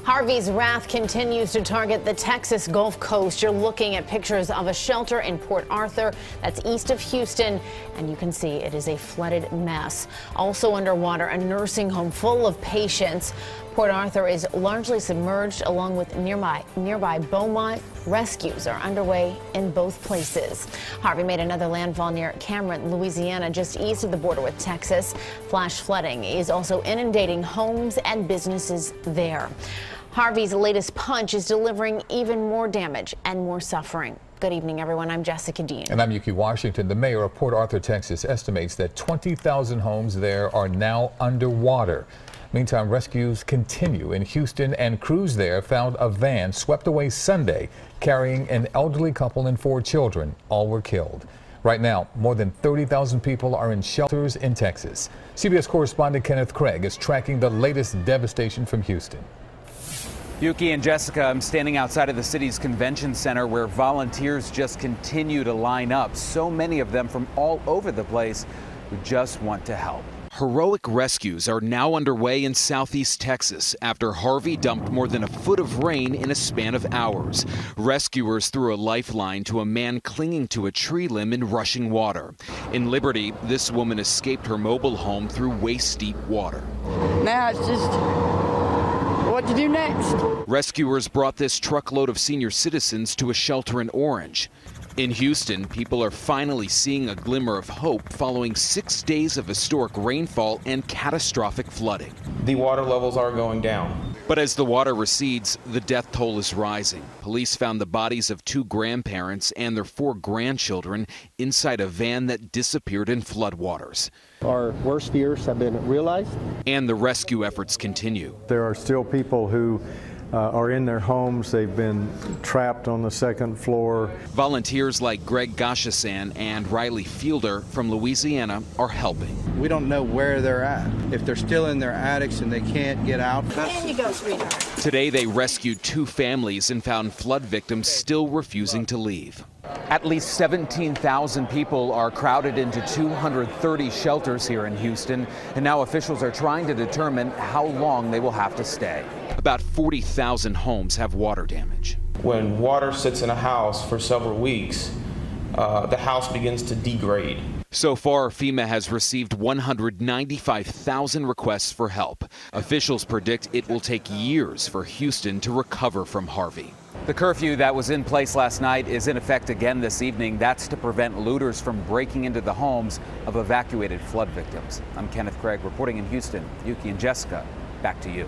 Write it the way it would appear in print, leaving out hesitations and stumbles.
Harvey's wrath continues to target the Texas Gulf Coast. You're looking at pictures of a shelter in Port Arthur that's east of Houston, and you can see it is a flooded mess. Also underwater, a nursing home full of patients. Port Arthur is largely submerged, along with nearby Beaumont. Rescues are underway in both places. Harvey made another landfall near Cameron, Louisiana, just east of the border with Texas. Flash flooding is also inundating homes and businesses there. Harvey's latest punch is delivering even more damage and more suffering. Good evening, everyone. I'm Jessica Dean. And I'm Yuki Washington. The mayor of Port Arthur, Texas, estimates that 20,000 homes there are now underwater. Meantime, rescues continue in Houston, and crews there found a van swept away Sunday carrying an elderly couple and 4 children. All were killed. Right now, more than 30,000 people are in shelters in Texas. CBS correspondent Kenneth Craig is tracking the latest devastation from Houston. Yuki and Jessica, I'm standing outside of the city's convention center where volunteers just continue to line up. So many of them from all over the place who just want to help. Heroic rescues are now underway in southeast Texas after Harvey dumped more than a foot of rain in a span of hours. Rescuers threw a lifeline to a man clinging to a tree limb in rushing water. In Liberty, this woman escaped her mobile home through waist-deep water. Now it's just what to do next. Rescuers brought this truckload of senior citizens to a shelter in Orange. In Houston, people are finally seeing a glimmer of hope following 6 days of historic rainfall and catastrophic flooding. The water levels are going down. But as the water recedes, the death toll is rising. Police found the bodies of 2 grandparents and their 4 grandchildren inside a van that disappeared in floodwaters. Our worst fears have been realized. And the rescue efforts continue. There are still people who are in their homes. They've been trapped on the 2nd floor. Volunteers like Greg Gashasan and Riley Fielder from Louisiana are helping. We don't know where they're at. If they're still in their attics and they can't get out. In you go, sweetheart. Today they rescued 2 families and found flood victims still refusing to leave. At least 17,000 people are crowded into 230 shelters here in Houston, and now officials are trying to determine how long they will have to stay. About 40,000 homes have water damage. When water sits in a house for several weeks, the house begins to degrade. So far, FEMA has received 195,000 requests for help. Officials predict it will take years for Houston to recover from Harvey. The curfew that was in place last night is in effect again this evening. That's to prevent looters from breaking into the homes of evacuated flood victims. I'm Kenneth Craig reporting in Houston. Yuki and Jessica, back to you.